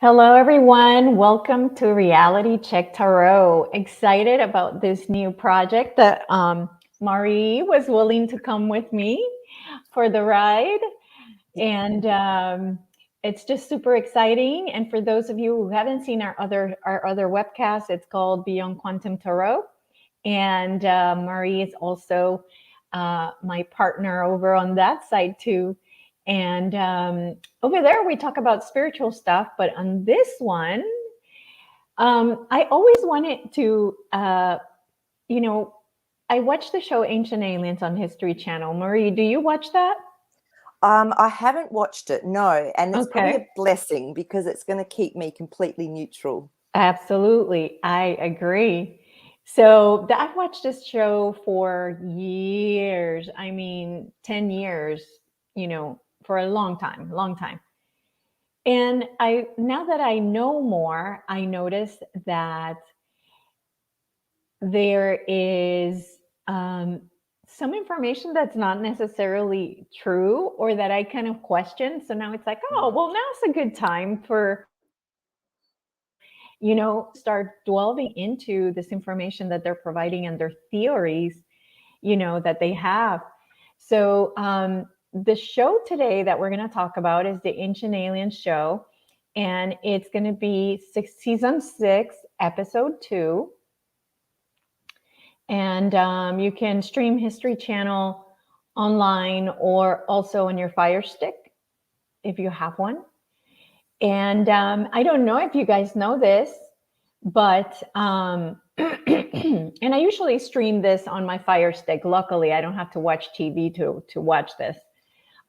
Hello, everyone. Welcome to Reality Check Tarot. Excited about this new project that Maree was willing to come with me for the ride. And it's just super exciting. And for those of you who haven't seen our other webcasts, it's called Beyond Quantum Tarot. And Maree is also my partner over on that side too. And over there, we talk about spiritual stuff. But on this one, I always wanted to, you know, I watched the show Ancient Aliens on History Channel. Maree, do you watch that? I haven't watched it, no, and it's probably Okay. a blessing because it's going to keep me completely neutral. Absolutely. I agree. So I've watched this show for years. I mean, 10 years, for a long time, long time. And now that I know more, I notice that there is some information that's not necessarily true or that I kind of question. So now it's like, oh, well, now's a good time for, start delving into this information that they're providing and their theories, that they have. So the show today that we're going to talk about is the Ancient Aliens show. And it's going to be season 6, episode 2. And you can stream History Channel online or also on your Fire Stick if you have one. And I don't know if you guys know this, but and I usually stream this on my Fire Stick. Luckily, I don't have to watch TV to watch this.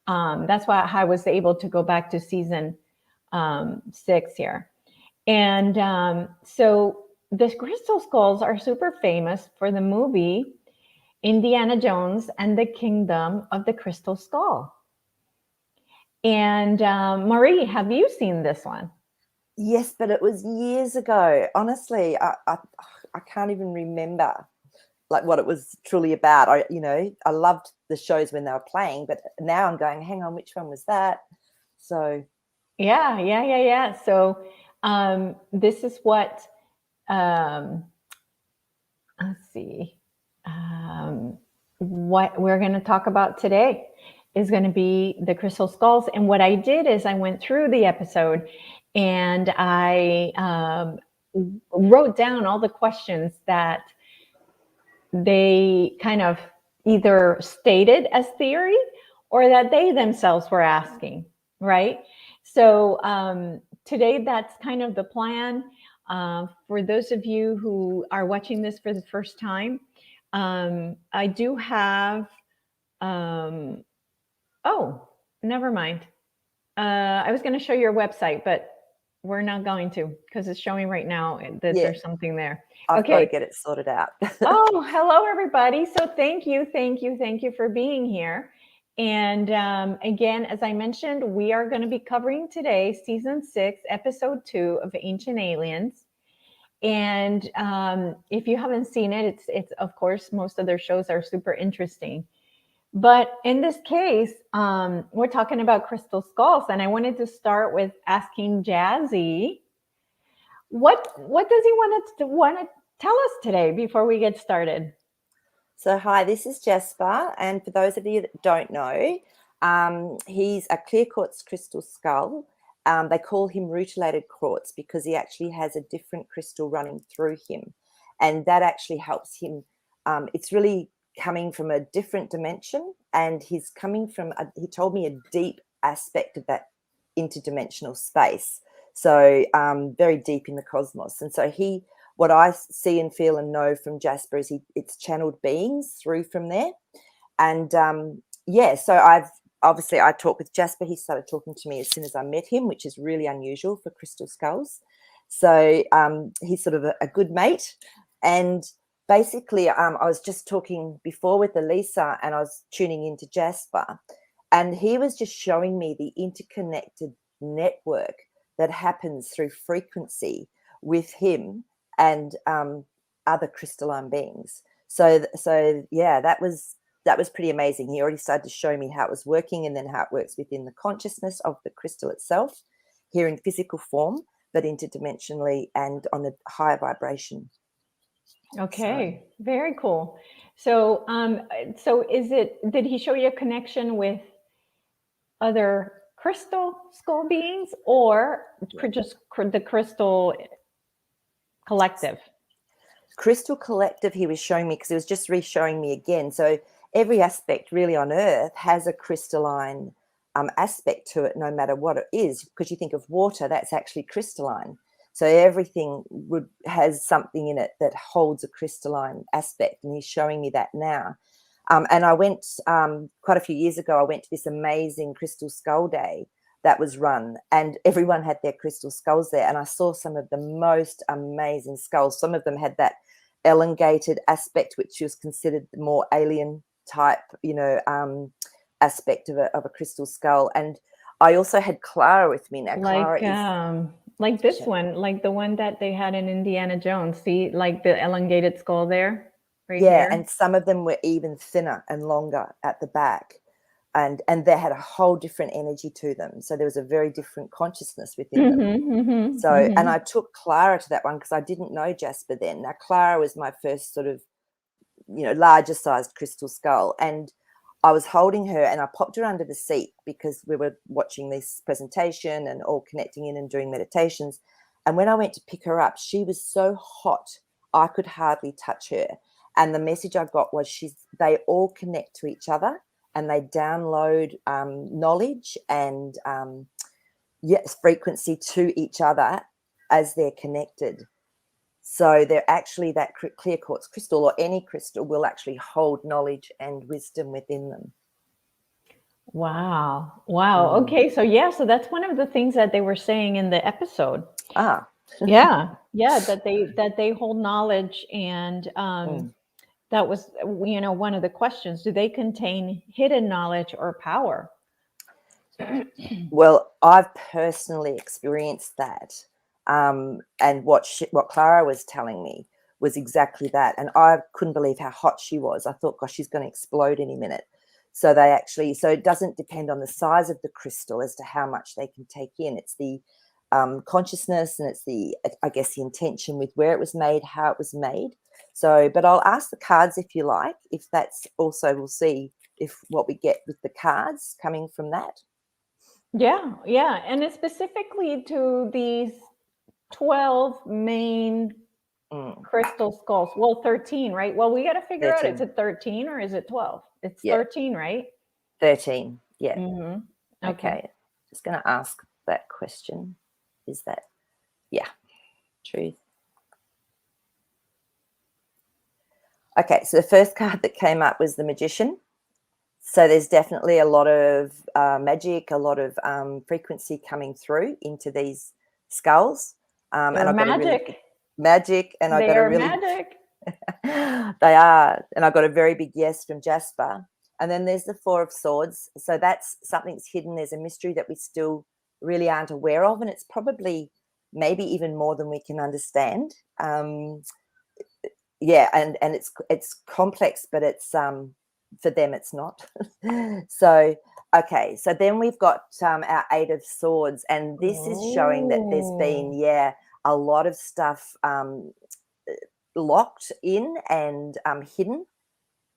That's why I was able to go back to season 6 here. And so the crystal skulls are super famous for the movie Indiana Jones and the Kingdom of the Crystal Skull. And Maree, have you seen this one? Yes, but it was years ago. Honestly, I can't even remember like what it was truly about. I loved the shows when they were playing, but now I'm going, hang on, which one was that? So Yeah. So this is what let's see. What we're going to talk about today is going to be the crystal skulls. And what I did is I went through the episode and I wrote down all the questions that they kind of either stated as theory or that they themselves were asking, right? So today, that's kind of the plan. For those of you who are watching this for the first time, I do have, um, oh, never mind. I was going to show your website, but we're not going to because it's showing right now that yeah, there's something there. I've got to Okay. get it sorted out. Oh, hello, everybody. So thank you for being here. And again, as I mentioned, we are going to be covering today season 6, episode 2 of Ancient Aliens. And if you haven't seen it, it's of course most of their shows are super interesting. But in this case, we're talking about crystal skulls, and I wanted to start with asking Jazzy, what does he want to tell us today before we get started? So hi, this is Jasper, and for those of you that don't know, he's a clear quartz crystal skull. They call him rutilated quartz because he actually has a different crystal running through him, and that actually helps him. It's really coming from a different dimension, and he's coming from, he told me, a deep aspect of that interdimensional space. So very deep in the cosmos. And so what I see and feel and know from Jasper is it's channeled beings through from there. And so I talked with Jasper. He started talking to me as soon as I met him, which is really unusual for crystal skulls. So he's sort of a good mate. And basically, I was just talking before with Elisa, and I was tuning into Jasper, and he was just showing me the interconnected network that happens through frequency with him and other crystalline beings. So yeah, that was pretty amazing. He already started to show me how it was working, and then how it works within the consciousness of the crystal itself here in physical form. but interdimensionally and on a higher vibration. Okay, very cool. So, so did he show you a connection with other crystal skull beings, or just the crystal collective? Crystal collective he was showing me, because he was just re-showing me again. So every aspect really on Earth has a crystalline aspect to it, no matter what it is, because you think of water, that's actually crystalline. So everything has something in it that holds a crystalline aspect, and he's showing me that now. And I went quite a few years ago, I went to this amazing Crystal Skull Day that was run, and everyone had their crystal skulls there, and I saw some of the most amazing skulls. Some of them had that elongated aspect, which was considered the more alien type, aspect of a crystal skull. And I also had Clara with me. Now Clara is like this one, like the one that they had in Indiana Jones. See, like the elongated skull there, right here. And some of them were even thinner and longer at the back. And they had a whole different energy to them. So there was a very different consciousness within them. And I took Clara to that one because I didn't know Jasper then. Now, Clara was my first sort of, larger sized crystal skull. And I was holding her and I popped her under the seat because we were watching this presentation and all connecting in and doing meditations. And when I went to pick her up, she was so hot, I could hardly touch her. And the message I got was they all connect to each other, and they download knowledge and frequency to each other as they're connected. So they're actually, that clear quartz crystal, or any crystal, will actually hold knowledge and wisdom within them. Wow. Okay, so so that's one of the things that they were saying in the episode. Yeah, that they hold knowledge, and that was, one of the questions. Do they contain hidden knowledge or power? Well, I've personally experienced that. And what Clara was telling me was exactly that. And I couldn't believe how hot she was. I thought, gosh, she's going to explode any minute. So it doesn't depend on the size of the crystal as to how much they can take in. It's the consciousness, and it's the intention with where it was made, how it was made. So, but I'll ask the cards if you like, if that's also, we'll see if what we get with the cards coming from that. Yeah. And it's specifically to these 12 main crystal skulls. Well, 13, right? Well, we got to figure 13. Out, is it 13 or is it 12? It's 13, right? 13, yeah. Okay. Just going to ask that question. Is that, truth? Okay, so the first card that came up was the Magician. So there's definitely a lot of magic, a lot of frequency coming through into these skulls. And I've magic. Got magic, and I got a really magic. They are, and I got a very big yes from Jasper. And then there's the Four of Swords. So that's something that's hidden. There's a mystery that we still really aren't aware of, and it's probably maybe even more than we can understand. And it's complex, but it's for them it's not. So okay, so then we've got our Eight of Swords, and this is showing that there's been a lot of stuff locked in and hidden.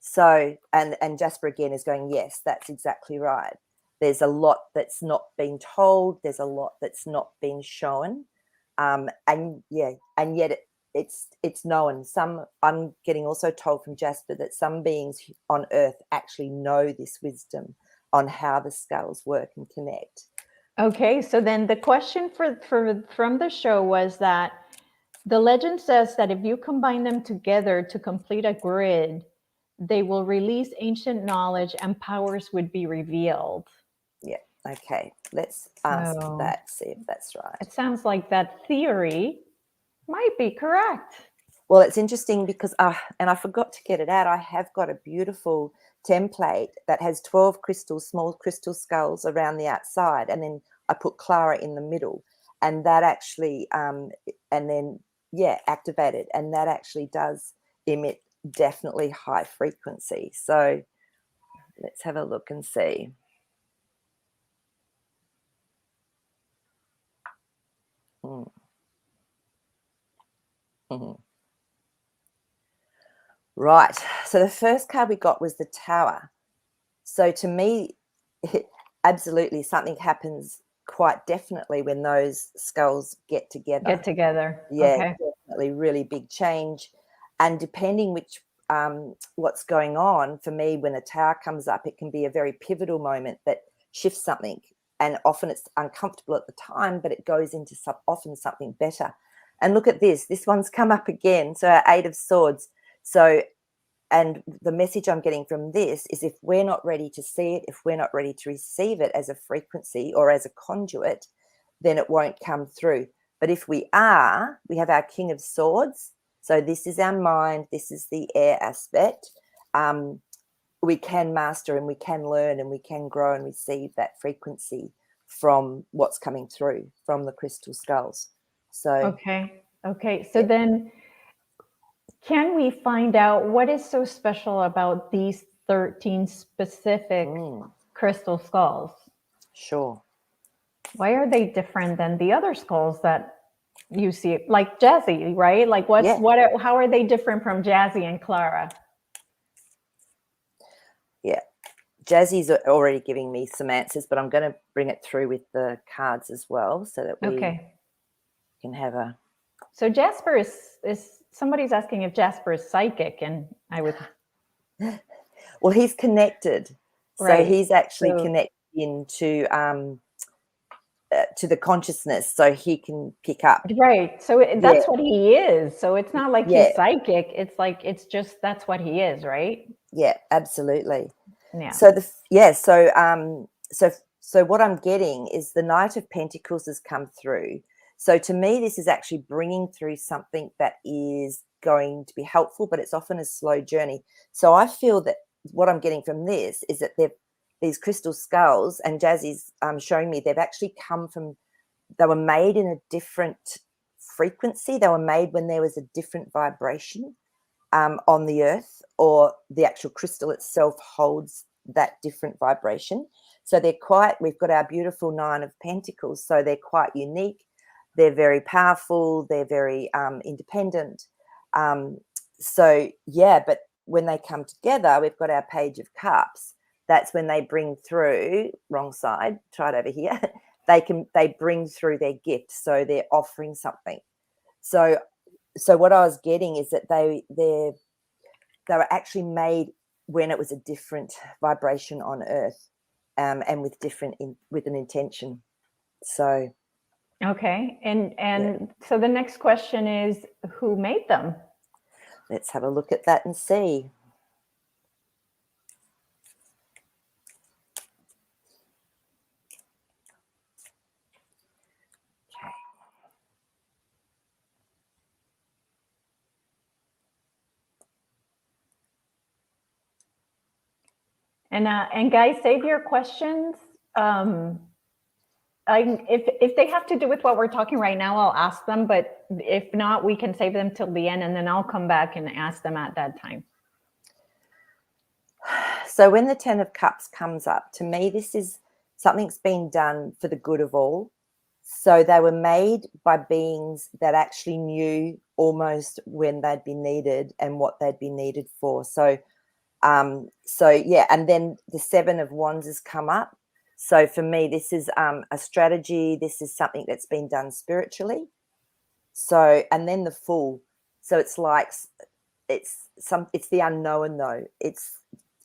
So and Jasper again is going, yes, that's exactly right. There's a lot that's not been told. There's a lot that's not been shown, and yet it's known. I'm getting also told from Jasper that some beings on Earth actually know this wisdom on how the skulls work and connect. Okay, so then the question from the show was that the legend says that if you combine them together to complete a grid, they will release ancient knowledge and powers would be revealed. Yeah. Okay. Let's ask that, see if that's right. It sounds like that theory might be correct. Well, it's interesting because, and I forgot to get it out, I have got a beautiful template that has 12 small crystal skulls around the outside, and then I put Clara in the middle, and that actually, activated, and that actually does emit definitely high frequency. So let's have a look and see. Mhm. Right. So the first card we got was the Tower. So to me, absolutely something happens quite definitely when those skulls get together. Get together. Yeah, Okay. definitely really big change. And depending which what's going on, for me, when a tower comes up, it can be a very pivotal moment that shifts something. And often it's uncomfortable at the time, but it goes into often something better. And look at this. This one's come up again. So our Eight of Swords. So, and the message I'm getting from this is if we're not ready to see it, if we're not ready to receive it as a frequency or as a conduit, then it won't come through. But if we are, we have our King of Swords. So this is our mind. This is the air aspect. We can master and we can learn and we can grow and receive that frequency from what's coming through from the crystal skulls. So Okay. So then, can we find out what is so special about these 13 specific crystal skulls? Sure. Why are they different than the other skulls that you see, like Jazzy, right? Like how are they different from Jazzy and Clara? Yeah. Jazzy's already giving me some answers, but I'm going to bring it through with the cards as well so that we can have a... So Jasper is somebody's asking if Jasper is psychic, and I would... Well, he's connected. So he's actually connected into to the consciousness, so he can pick up. Right. So that's what he is. So it's not like he's psychic. It's like, it's just, that's what he is, right? Yeah, absolutely. Yeah. So so what I'm getting is the Knight of Pentacles has come through. So to me, this is actually bringing through something that is going to be helpful, but it's often a slow journey. So I feel that what I'm getting from this is that these crystal skulls, and Jazzy's showing me, they've actually come from, they were made in a different frequency. They were made when there was a different vibration on the earth, or the actual crystal itself holds that different vibration. So they're quite, we've got our beautiful Nine of Pentacles. So they're quite unique. They're very powerful. They're very independent. So yeah, but when they come together, we've got our Page of Cups. That's when they bring through, wrong side, try it over here. They bring through their gift. So they're offering something. So what I was getting is that they were actually made when it was a different vibration on Earth, and with with an intention. So okay, and so the next question is, who made them? Let's have a look at that and see. And guys, save your questions. If they have to do with what we're talking right now, I'll ask them. But if not, we can save them till the end, and then I'll come back and ask them at that time. So when the Ten of Cups comes up, to me, this is something's been done for the good of all. So they were made by beings that actually knew almost when they'd be needed and what they'd be needed for. So yeah, and then the Seven of Wands has come up. So for me, this is a strategy. This is something that's been done spiritually. So, and then the Fool. So it's like it's the unknown, though. It's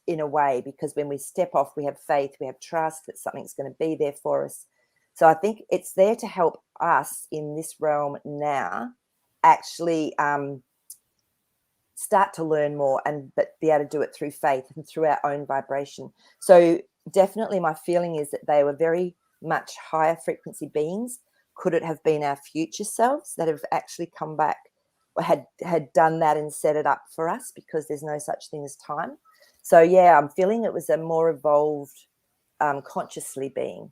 in a way, because when we step off, we have faith, we have trust that something's going to be there for us. So I think it's there to help us in this realm now actually start to learn more, but be able to do it through faith and through our own vibration. So definitely my feeling is that they were very much higher frequency beings. Could it have been our future selves that have actually come back or had done that and set it up for us, because there's no such thing as time? So yeah, I'm feeling it was a more evolved, consciously being.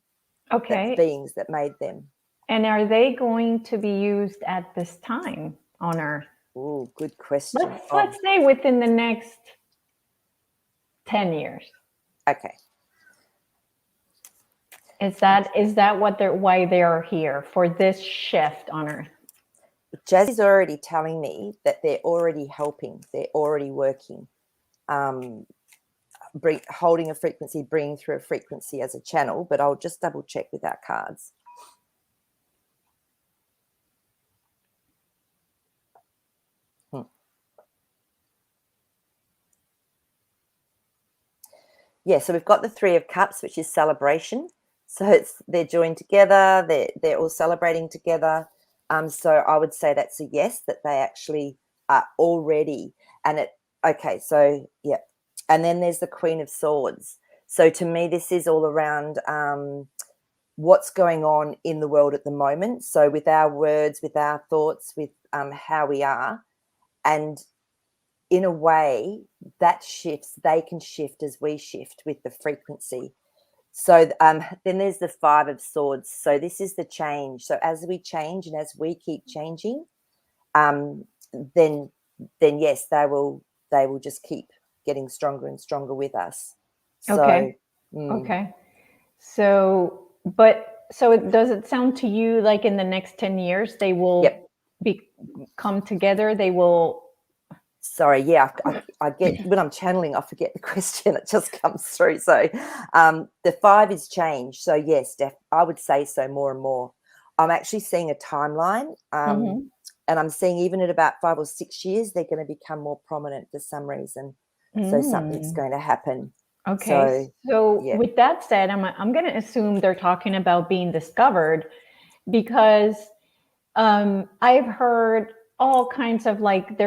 Okay. Beings that made them. And are they going to be used at this time on Earth? Oh, good question. Let's say within the next 10 years. Okay. Is that why they're here, for this shift on Earth? Jazz is already telling me that they're already helping, they're already working, holding a frequency, bringing through a frequency as a channel, but I'll just double check with our cards. Yeah, so we've got the Three of Cups, which is celebration. So they're joined together, they're all celebrating together. So I would say that's a yes, that they actually are already. Okay, so yeah. And then there's the Queen of Swords. So to me, this is all around what's going on in the world at the moment. So with our words, with our thoughts, with how we are. And in a way that shifts, they can shift as we shift with the frequency. So then there's the Five of Swords. So this is the change. So as we change and as we keep changing, then yes, they will just keep getting stronger and stronger with us. Okay. Okay. So does it sound to you like in the next 10 years they will come together? They will. Sorry, yeah, I get when I'm channeling, I forget the question. It just comes through. So the Five is change. So yes, I would say so more and more. I'm actually seeing a timeline, and I'm seeing even at about 5 or 6 years, they're going to become more prominent for some reason. So something's going to happen. Okay. So with that said, I'm going to assume they're talking about being discovered, because I've heard all kinds of like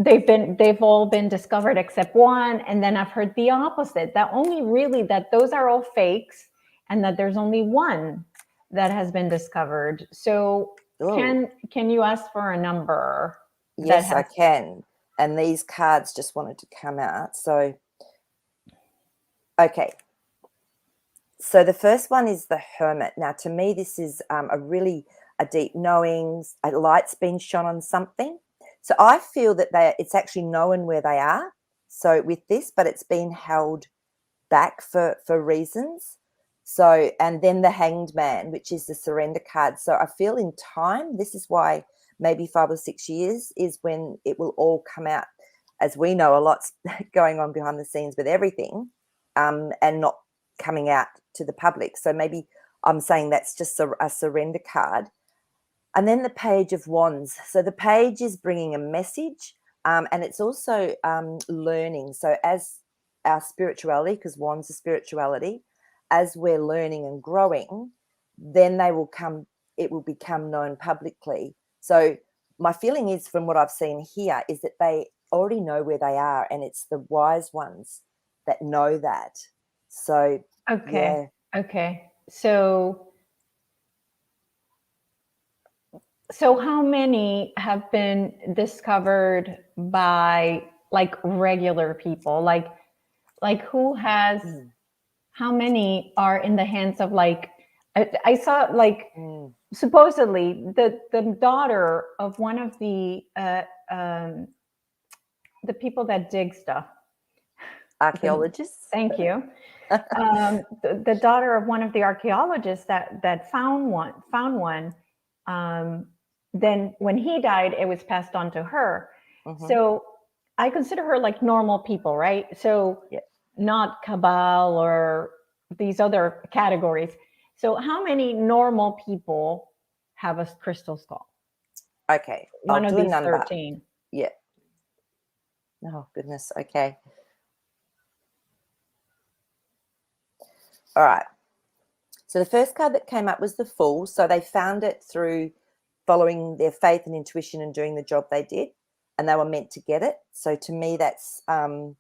they've all been discovered except one, and then I've heard the opposite, that those are all fakes and that there's only one that has been discovered. So can you ask for a number? Yes, I can. And these cards just wanted to come out. So okay. So the first one is the Hermit. Now, to me, this is a deep knowing, a light's been shone on something. So I feel that it's actually knowing where they are. So with this, but it's been held back for reasons. So, and then the Hanged Man, which is the surrender card. So I feel in time, this is why maybe 5 or 6 years is when it will all come out. As we know, a lot's going on behind the scenes with everything, and not coming out to the public. So maybe I'm saying that's just a surrender card. And then the Page of Wands. So the page is bringing a message, and it's also learning. So as our spirituality, because wands are spirituality, as we're learning and growing, then it will become known publicly. So my feeling is, from what I've seen here, is that they already know where they are, and it's the wise ones that know that. So okay. So how many have been discovered by like regular people? Like who has, how many are in the hands of like, I saw like supposedly the daughter of one of the people that dig stuff. Archaeologists. Thank you. The daughter of one of the archaeologists that found one. Then when he died, it was passed on to her. So I consider her like normal people, right? So not cabal or these other categories. So how many normal people have a crystal skull? Okay. One of these 13. Yeah. Oh, goodness. Okay. All right. So the first card that came up was the Fool. So they found it through following their faith and intuition and doing the job they did, and they were meant to get it. So to me, that's an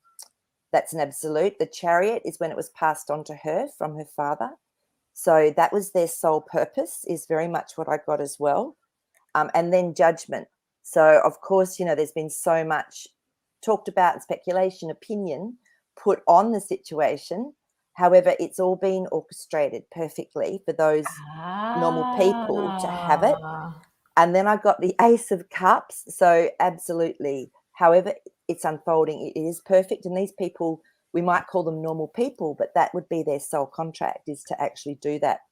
absolute. The Chariot is when it was passed on to her from her father. So that was their sole purpose, is very much what I got as well. And then Judgment. So, of course, there's been so much talked about, speculation, opinion put on the situation. However, it's all been orchestrated perfectly for those normal people to have it. And then I got the Ace of Cups. So absolutely, however it's unfolding, it is perfect. And these people, we might call them normal people, but that would be their sole contract, is to actually do that.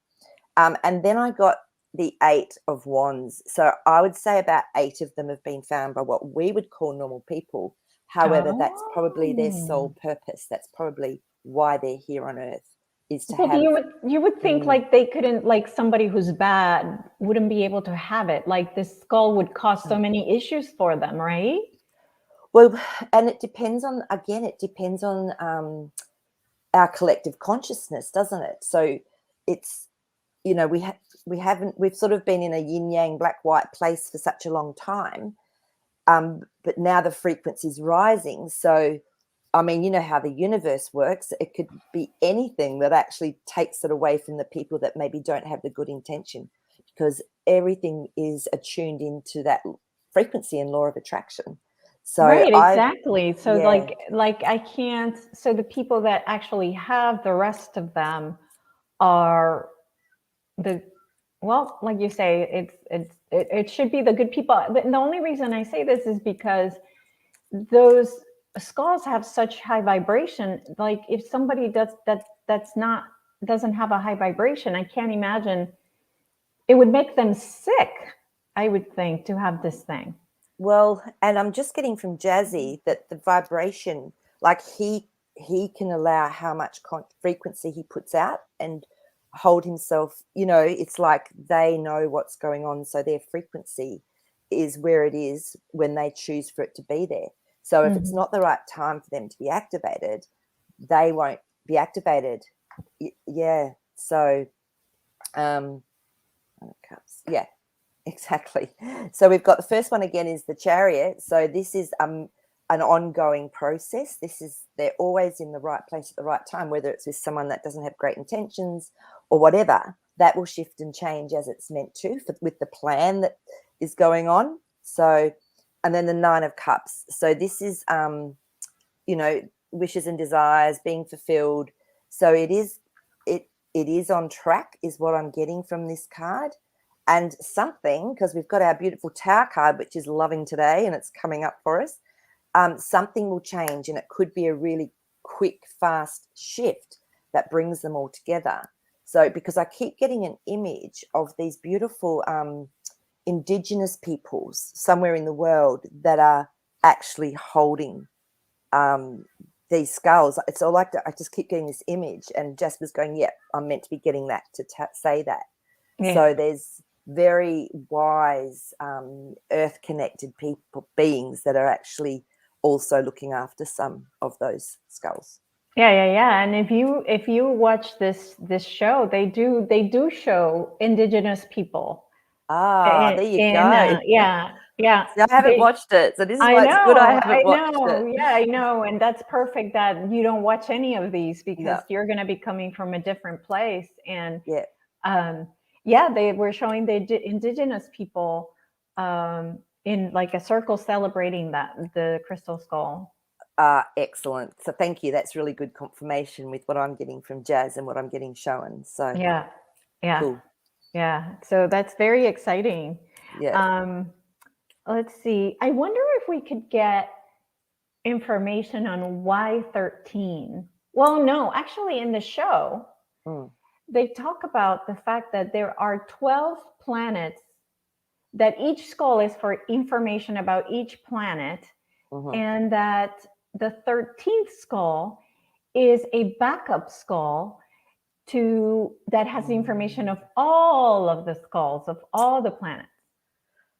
And then I got the Eight of Wands. So I would say about 8 of them have been found by what we would call normal people. However, that's probably their sole Oh. purpose. That's probably why they're here on Earth, is to But have. you would think like they couldn't, like somebody who's bad wouldn't be able to have it. Like this skull would cause so many issues for them, right? Well, and it depends on, again, it depends on our collective consciousness, doesn't it? So it's, you know, we've sort of been in a yin yang black white place for such a long time, but now the frequency is rising. So I mean, you know how the universe works. It could be anything that actually takes it away from the people that maybe don't have the good intention, because everything is attuned into that frequency and law of attraction. So Right, exactly. So yeah, like I can't, so the people that actually have the rest of them are the, well, like you say, it should be the good people. The only reason I say this is because those skulls have such high vibration. Like if somebody doesn't have a high vibration, I can't imagine, it would make them sick, I would think, to have this thing. well, and I'm just getting from Jazzy that the vibration, like he can allow how much frequency he puts out and hold himself, you know, it's like they know what's going on, so their frequency is where it is when they choose for it to be there. So if it's Mhm. not the right time for them to be activated, they won't be activated. Yeah. So cups, yeah. Exactly. So we've got the first one again is the Chariot. So this is an ongoing process. They're always in the right place at the right time, whether it's with someone that doesn't have great intentions or whatever. That will shift and change as it's meant to with the plan that is going on. So, and then the Nine of Cups. So this is, you know, wishes and desires being fulfilled. So it is on track, is what I'm getting from this card. And something, because we've got our beautiful Tower card, which is loving today, and it's coming up for us, something will change, and it could be a really quick, fast shift that brings them all together. So because I keep getting an image of these beautiful indigenous peoples somewhere in the world that are actually holding these skulls. It's all like that. I just keep getting this image, and Jasper's going, "Yeah, I'm meant to be getting that to say that." Yeah. So there's very wise, earth-connected beings that are actually also looking after some of those skulls. Yeah. And if you watch this show, they do show indigenous people Ah, there you in go. yeah. See, I haven't They, watched it, so this is I why it's good I know, haven't watched it. yeah, I know, and that's perfect that you don't watch any of these because No, you're going to be coming from a different place. And yeah. um, yeah, they were showing the indigenous people in like a circle celebrating the crystal skull. Excellent. So thank you. That's really good confirmation with what I'm getting from Jazz and what I'm getting shown. So Yeah, yeah, cool. yeah. So that's very exciting. Yeah. Um, let's see. I wonder if we could get information on why 13. Well, no, actually, in the show, Mm, they talk about the fact that there are 12 planets, that each skull is for information about each planet, hmm and that the 13th skull is a backup skull to that has the information of all of the skulls of all the planets.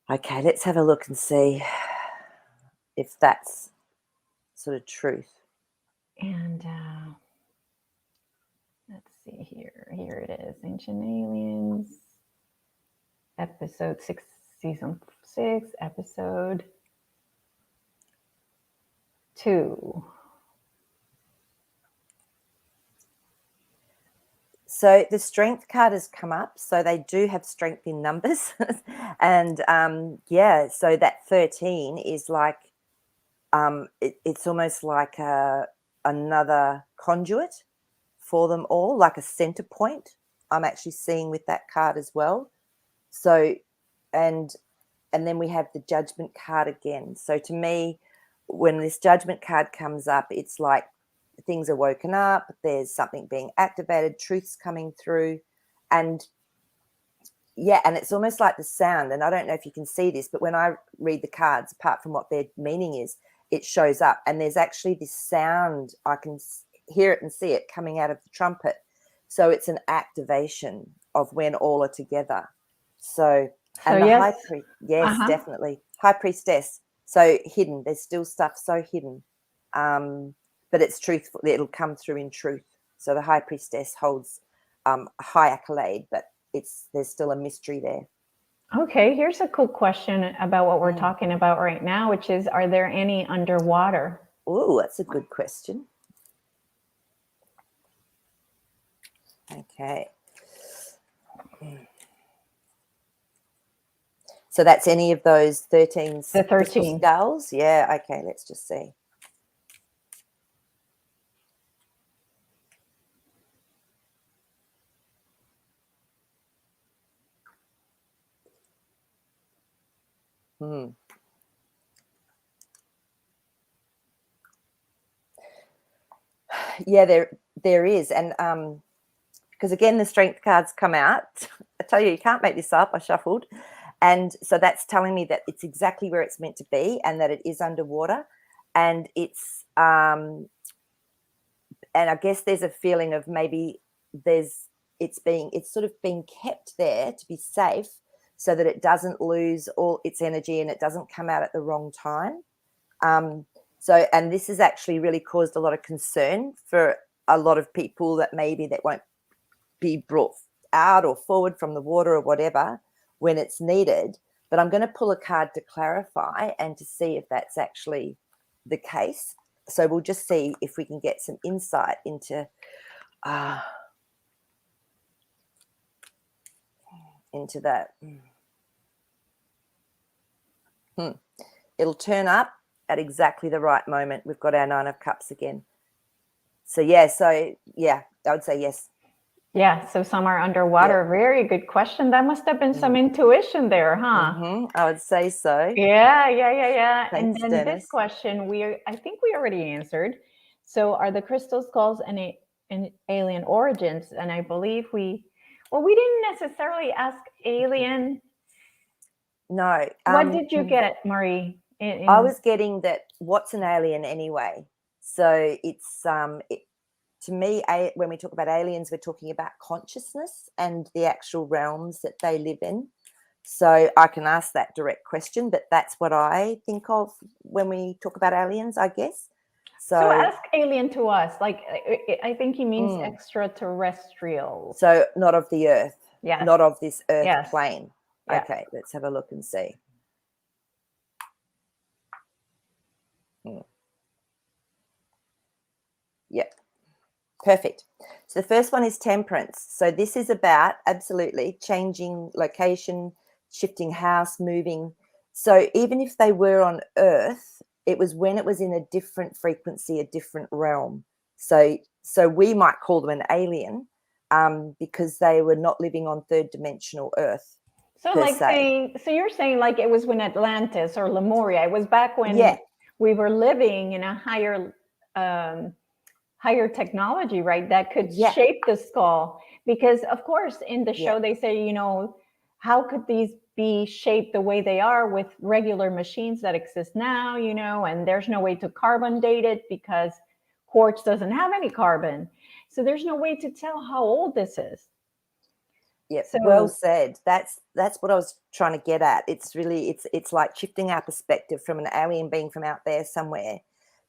Okay, let's have a look and see if that's sort of truth. And let's see here. Here it is. Ancient Aliens, episode 6, season 6, episode 2. So the strength card has come up. So they do have strength in numbers. And yeah, so that 13 is like, it's almost like another conduit for them all, like a center point. I'm actually seeing with that card as well. So, and then we have the judgment card again. So to me, when this judgment card comes up, it's like things are woken up, there's something being activated, truth's coming through. And yeah, and it's almost like the sound, and I don't know if you can see this, but when I read the cards, apart from what their meaning is, it shows up, and there's actually this sound. I can hear it and see it coming out of the trumpet. So it's an activation of when all are together. So, and the yes. high priest, yes, definitely. High priestess, so hidden. There's still stuff so hidden, but it's truthful. It'll come through in truth. So the high priestess holds a high accolade, but there's still a mystery there. Okay, here's a cool question about what we're talking about right now, which is, are there any underwater? Oh, that's a good question. Okay. So that's any of those 13 The 13 crystal skulls? Yeah, okay, let's just see. Yeah, there is. And because again, the strength cards come out. I tell you can't make this up. I shuffled. And so that's telling me that it's exactly where it's meant to be, and that it is underwater. And it's and I guess there's a feeling of maybe it's sort of being kept there to be safe, so that it doesn't lose all its energy and it doesn't come out at the wrong time. So, and this has actually really caused a lot of concern for a lot of people, that maybe that won't be brought out or forward from the water or whatever when it's needed. But I'm going to pull a card to clarify and to see if that's actually the case. So we'll just see if we can get some insight into that. It'll turn up at exactly the right moment. We've got our 9 of Cups again. So yeah, I would say yes. Yeah, so some are underwater. Yep. Very good question. That must have been some intuition there, huh? I would say so. Yeah. Thanks, And then Dennis. this question, I think we already answered. So are the crystal skulls an alien origins? And I believe we didn't necessarily ask alien. No. What did you get, Maree? I was getting that what's an alien anyway? So it's to me, when we talk about aliens, we're talking about consciousness and the actual realms that they live in. So I can ask that direct question, but that's what I think of when we talk about aliens, I guess. So ask alien to us. Like, I think he means extraterrestrials. So not of the earth. Yes. Not of this earth plane. Yes. Okay, let's have a look and see. Yep. Perfect. So the first one is temperance. So this is about absolutely changing location, shifting house, moving. So even if they were on Earth, it was when it was in a different frequency, a different realm. So we might call them an alien because they were not living on third dimensional Earth. So so you're saying like it was when Atlantis or Lemuria, it was back when we were living in a higher technology, right? That could shape the skull. Because of course, in the show, they say, how could these be shaped the way they are with regular machines that exist now, and there's no way to carbon date it because quartz doesn't have any carbon. So there's no way to tell how old this is. Yep, so, well said. That's what I was trying to get at. It's really, it's like shifting our perspective from an alien being from out there somewhere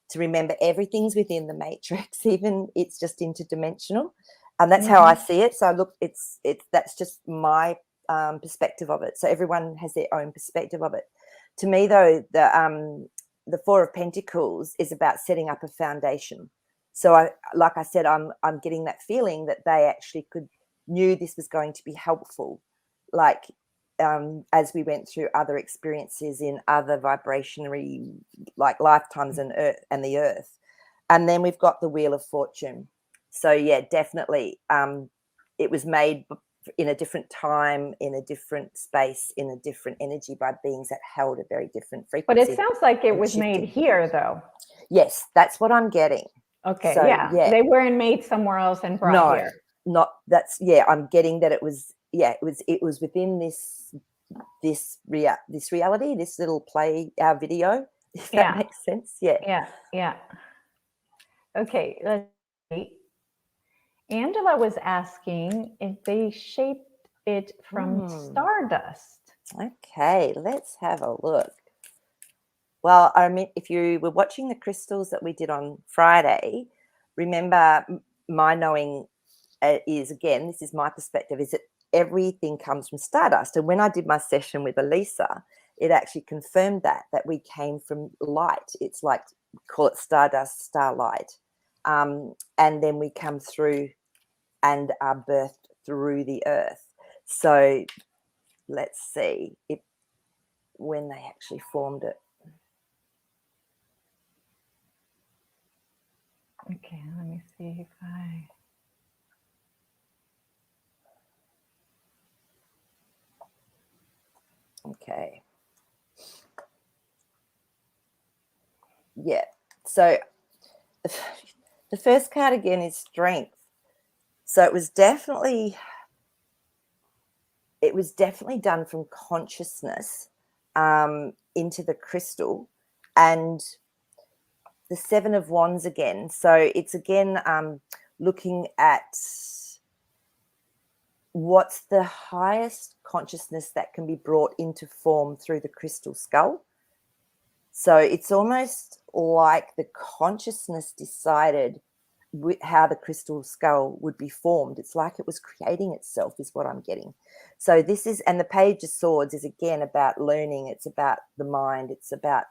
to remember everything's within the matrix, even it's just interdimensional. And that's how I see it. So look, that's just my perspective of it. So everyone has their own perspective of it. To me, though, the Four of Pentacles is about setting up a foundation. So like I said, I'm getting that feeling that they actually knew this was going to be helpful, like as we went through other experiences in other vibrationary like lifetimes and the earth. And then we've got the Wheel of Fortune. So yeah, definitely it was made in a different time, in a different space, in a different energy by beings that held a very different frequency. But it sounds like it was made here though. Yes, that's what I'm getting. Okay, so, yeah, they weren't made somewhere else and brought here. I'm getting that it was it was within this reality, this little play, our video, if that makes sense. Yeah. Okay, let's see. Angela was asking if they shaped it from stardust. Okay, let's have a look. Well, I mean, if you were watching the crystals that we did on Friday, remember my knowing is, again, this is my perspective, is that everything comes from stardust. And when I did my session with Elisa, it actually confirmed that we came from light. It's like, call it stardust, starlight. And then we come through and are birthed through the earth. So let's see when they actually formed it. Okay, let me see if I... Okay. Yeah. So the first card again is strength. So it was definitely done from consciousness into the crystal, and the Seven of Wands again. So it's again looking at what's the highest consciousness that can be brought into form through the crystal skull. So it's almost like the consciousness decided how the crystal skull would be formed. It's like it was creating itself, is what I'm getting. So this is, and the Page of Swords is again about learning. It's about the mind. It's about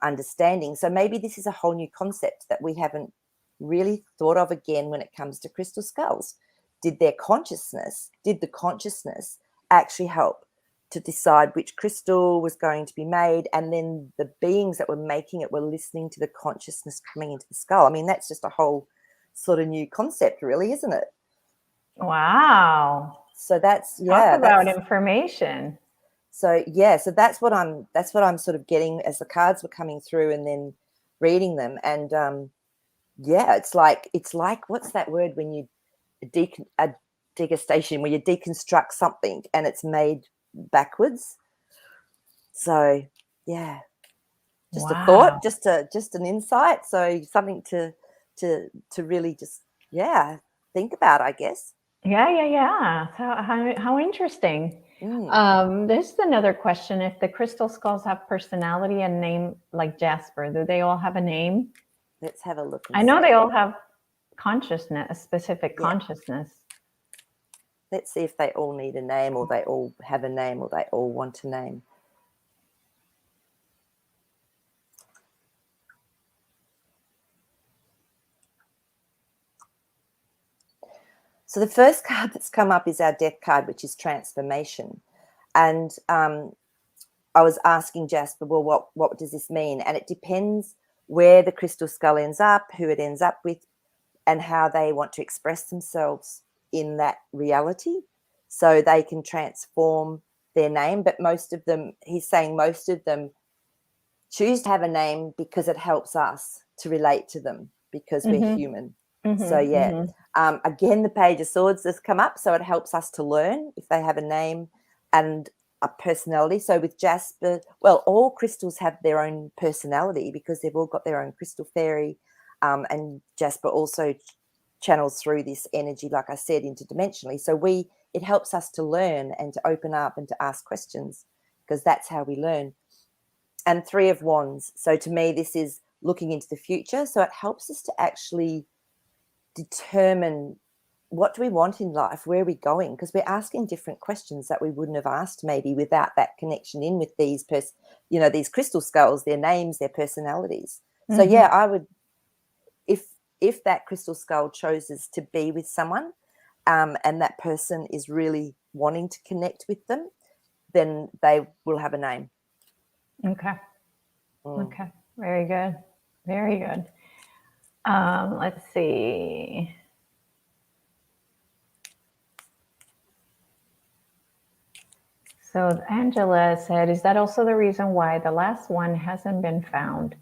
understanding. So maybe this is a whole new concept that we haven't really thought of again when it comes to crystal skulls. Did the consciousness actually help to decide which crystal was going to be made, and then the beings that were making it were listening to the consciousness coming into the skull? I mean, that's just a whole sort of new concept, really, isn't it? Wow. So that's, talk about information. So so that's what I'm sort of getting as the cards were coming through and then reading them. And it's like what's that word when you a degustation, where you deconstruct something and it's made backwards. So just a thought, just an insight. So something to really just think about, I guess. Yeah. How interesting. There's another question. If the crystal skulls have personality and name like Jasper, do they all have a name? Let's have a look. I know they all have consciousness, a specific consciousness. Let's see if they all need a name, or they all have a name, or they all want a name. So the first card that's come up is our Death card, which is transformation. And I was asking Jasper, well, what does this mean? And it depends where the crystal skull ends up, who it ends up with, and how they want to express themselves in that reality. So they can transform their name, but most of them, he's saying most of them choose to have a name because it helps us to relate to them, because we're human. So again, the Page of Swords has come up, so it helps us to learn if they have a name and a personality. So with Jasper, well, all crystals have their own personality because they've all got their own crystal fairy, and Jasper also channels through this energy, like I said, interdimensionally. So it helps us to learn and to open up and to ask questions, because that's how we learn. And Three of Wands. So to me, this is looking into the future. So it helps us to actually determine what do we want in life, where are we going, because we're asking different questions that we wouldn't have asked maybe without that connection in with these these crystal skulls, their names, their personalities. So I would, if that crystal skull chooses to be with someone, and that person is really wanting to connect with them, then they will have a name. Okay. Very good. Let's see. So Angela said, is that also the reason why the last one hasn't been found?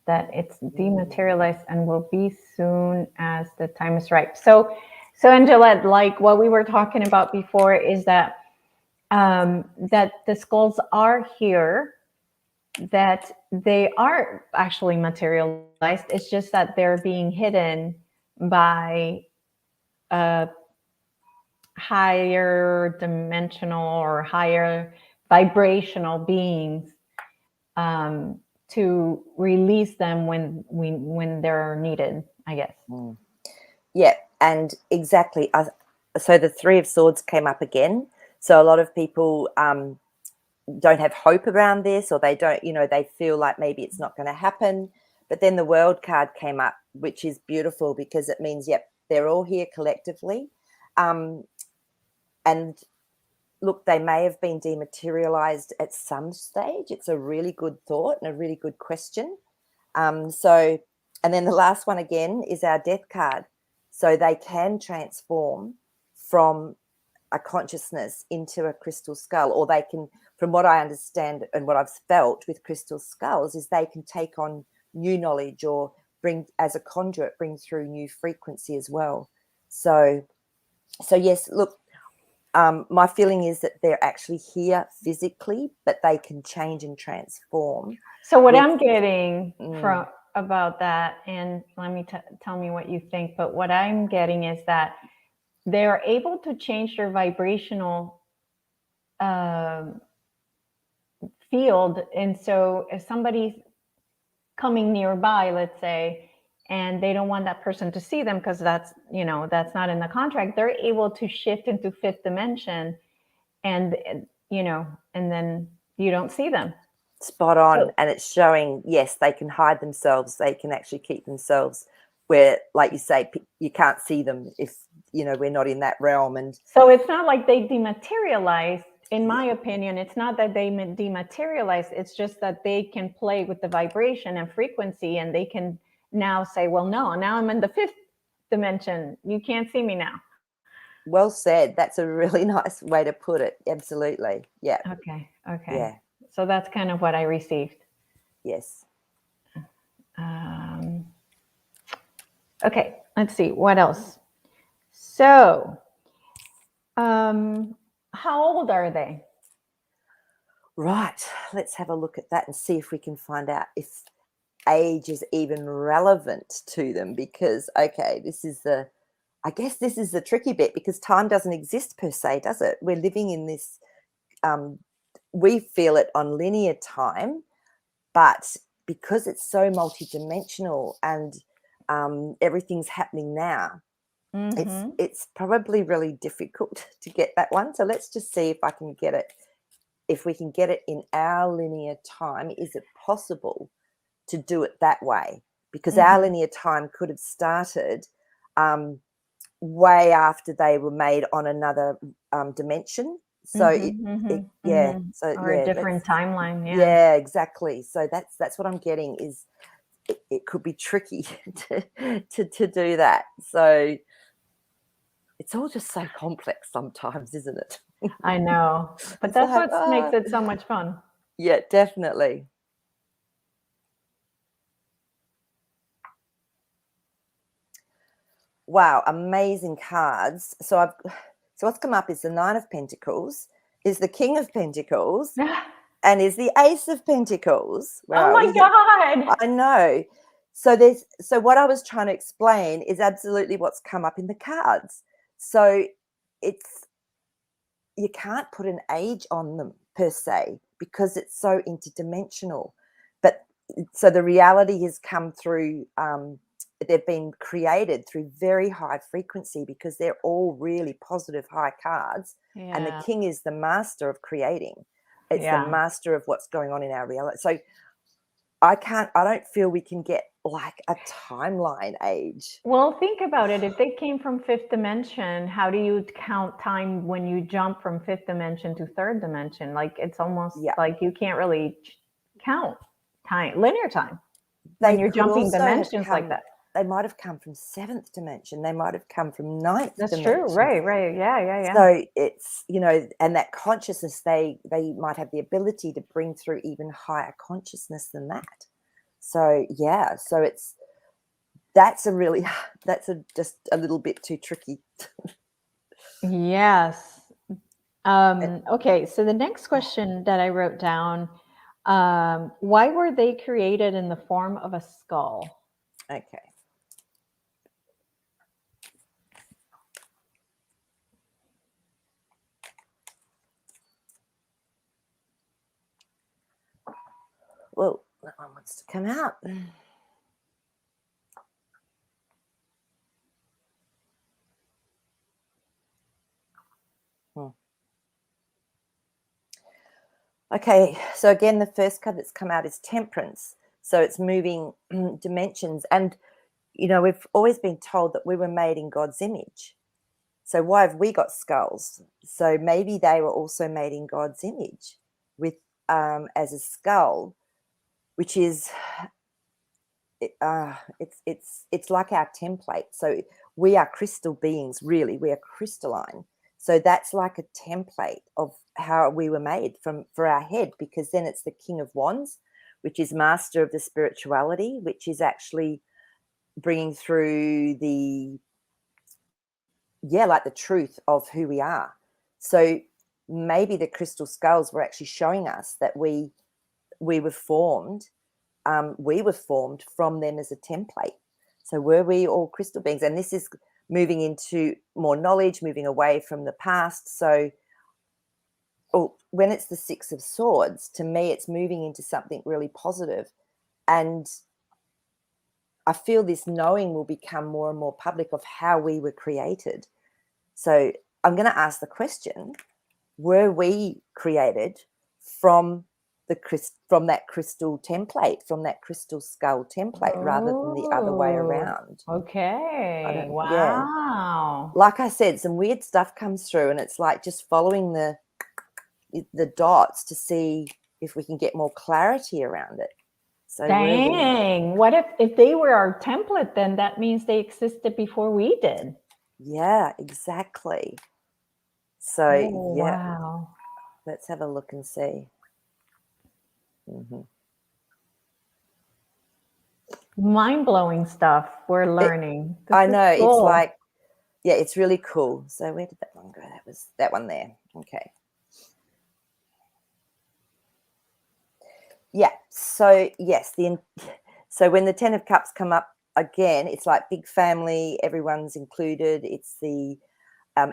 That it's dematerialized and will be soon as the time is right. So So, Angela, like what we were talking about before is that that the skulls are here, that they are actually materialized. It's just that they're being hidden by a higher dimensional or higher vibrational beings, to release them when they're needed, I guess. Mm. Yeah, and exactly. So the Three of Swords came up again. So a lot of people don't have hope around this, or they don't, they feel like maybe it's not going to happen. But then the World card came up, which is beautiful because it means, yep, they're all here collectively. And look, they may have been dematerialized at some stage. It's a really good thought and a really good question. And then the last one again is our Death card. So they can transform from a consciousness into a crystal skull, or they can, from what I understand and what I've felt with crystal skulls, is they can take on new knowledge or bring, as a conduit, bring through new frequency as well. So yes, look, my feeling is that they're actually here physically, but they can change and transform. So what with, I'm getting from about that, and let me tell me what you think, but what I'm getting is that they're able to change their vibrational field. And so if somebody's coming nearby, let's say, and they don't want that person to see them because that's not in the contract, they're able to shift into fifth dimension, and and then you don't see them. Spot on. And it's showing, yes, they can hide themselves. They can actually keep themselves where, like you say, you can't see them if, we're not in that realm. And so it's not like they dematerialize. In my opinion, it's not that they dematerialize. It's just that they can play with the vibration and frequency, and they can now say, well, no, now I'm in the fifth dimension. You can't see me now. well said. That's a really nice way to put it. Absolutely. Yeah. Okay. Yeah. So that's kind of what I received. Yes. Okay, let's see what else. So, how old are they? Right. Let's have a look at that and see if we can find out if age is even relevant to them, because, okay, I guess this is the tricky bit, because time doesn't exist per se, does it? We're living in this, we feel it on linear time, but because it's so multidimensional and everything's happening now, it's probably really difficult to get that one. So let's just see if I can get it. If we can get it in our linear time, is it possible to do it that way? Because our linear time could have started way after they were made on another dimension. So Or a different timeline. Yeah, exactly. So that's what I'm getting, is it could be tricky to do that. So it's all just so complex sometimes, isn't it? I know, but It's that's like, what makes it so much fun. yeah, definitely. Wow, amazing cards. So what's come up is the Nine of Pentacles, is the King of Pentacles, and is the Ace of Pentacles. Wow, oh my God. I know. So what I was trying to explain is absolutely what's come up in the cards. So you can't put an age on them per se, because it's so interdimensional. But so the reality has come through, they've been created through very high frequency, because they're all really positive high cards. And the King is the master of creating. It's the master of what's going on in our reality. So I don't feel we can get like a timeline age. Well, think about it. If they came from fifth dimension, how do you count time when you jump from fifth dimension to third dimension? Like, it's almost like you can't really count time, linear time, when you're jumping dimensions like that. They might have come from seventh dimension. They might have come from ninth dimension. That's true. Right. Yeah. So it's, and that consciousness, they might have the ability to bring through even higher consciousness than that. So, yeah. So that's just a little bit too tricky. Yes. Okay, so the next question that I wrote down, why were they created in the form of a skull? Okay. Well, that one wants to come out. Okay, so again, the first card that's come out is Temperance. So it's moving dimensions. And, you know, we've always been told that we were made in God's image. So why have we got skulls? So maybe they were also made in God's image with as a skull, which is it's like our template. So we are crystal beings, really. We are crystalline. So that's like a template of how we were made for our head, because then it's the King of Wands, which is master of the spirituality, which is actually bringing through like the truth of who we are. So maybe the crystal skulls were actually showing us that we were formed. We were formed from them as a template. So were we all crystal beings? And this is moving into more knowledge, moving away from the past. So when it's the Six of Swords, to me, it's moving into something really positive. And I feel this knowing will become more and more public of how we were created. So I'm going to ask the question, were we created from that crystal template, from that crystal skull template, rather than the other way around? Okay. Yeah. Wow. Like I said, some weird stuff comes through, and it's like just following the dots to see if we can get more clarity around it. So Dang. What if they were our template, then that means they existed before we did. Yeah, exactly. So Oh, yeah, wow. let's have a look and see. Mm-hmm. Mind-blowing stuff we're learning. I know, cool. it's like, yeah, it's really cool. So where did that one go? That was that one there. Okay. Yeah. So yes, so when the Ten of Cups come up again, it's like big family. Everyone's included. It's the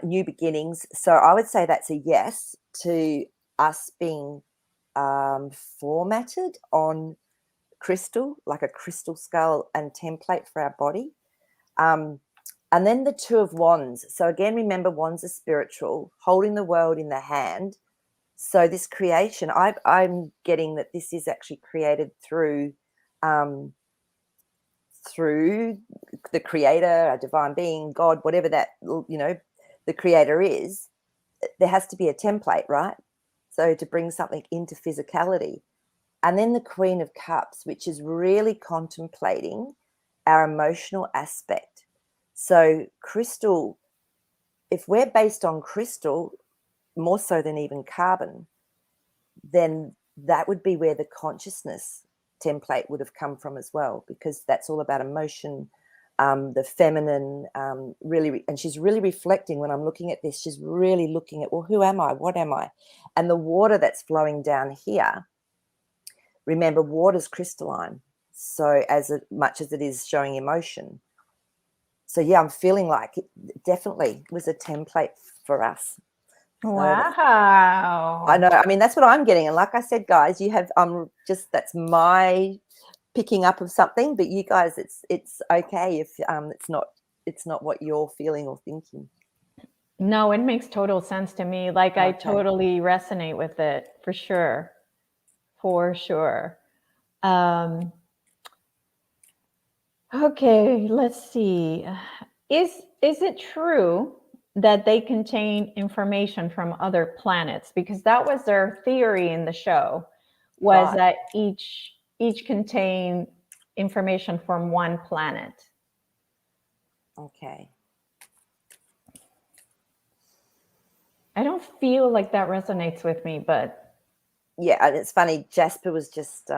new beginnings. So I would say that's a yes to us being formatted on crystal, like a crystal skull and template for our body. And then the Two of Wands. So again, remember, wands are spiritual, holding the world in the hand. So this creation, I'm getting that this is actually created through the creator, a divine being, God, whatever that, the creator is. There has to be a template, right? So to bring something into physicality. And then the Queen of Cups, which is really contemplating our emotional aspect. So crystal, if we're based on crystal, more so than even carbon, then that would be where the consciousness template would have come from as well, because that's all about emotion, the feminine, really, and she's really reflecting when I'm looking at this. She's really looking at, well, who am I? What am I? And the water that's flowing down here, remember, water's crystalline, so as much as it is showing emotion. So yeah, I'm feeling like it definitely was a template for us. Wow. I know. I mean, that's what I'm getting. And like I said, guys, you have that's my picking up of something, but you guys, it's okay if it's not what you're feeling or thinking. No, it makes total sense to me. Like I totally resonate with it for sure. For sure. Okay, let's see. Is it true that they contain information from other planets? Because that was their theory in the show, was that each contained information from one planet. Okay. I don't feel like that resonates with me, but Yeah, and it's funny. Jasper was just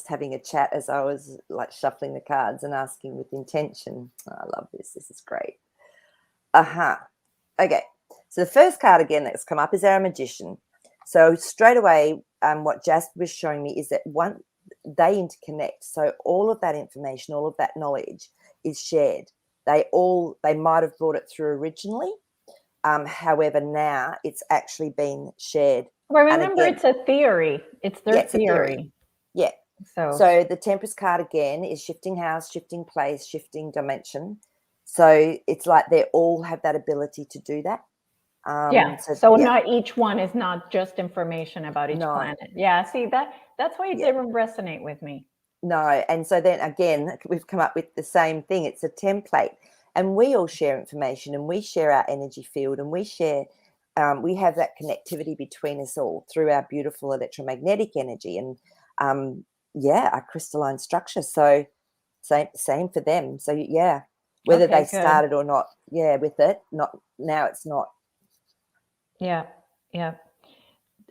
having a chat as I was like shuffling the cards and asking with intention. Oh, I love this. This is great. Okay. So the first card again that's come up is our magician. So straight away, what Jasper was showing me is that they interconnect. So all of that information, all of that knowledge is shared. They might have brought it through originally. However, now it's actually been shared. Well, And remember, again, it's a theory. It's their it's a theory. theory. Yeah. So So the Temperance card again is shifting house, shifting place, shifting dimension. So it's like they all have that ability to do that. yeah. So So yeah, not each one is not just information about each no, planet. Yeah. See, that's why it yeah, didn't resonate with me. no. And so then again, we've come up with the same thing. It's a template, and we all share information, and we share our energy field, and we share. We have that connectivity between us all through our beautiful electromagnetic energy, and yeah, our crystalline structure. So same for them. So yeah, whether they Okay, good. started or not, yeah, with it, not now it's not. Yeah. Yeah.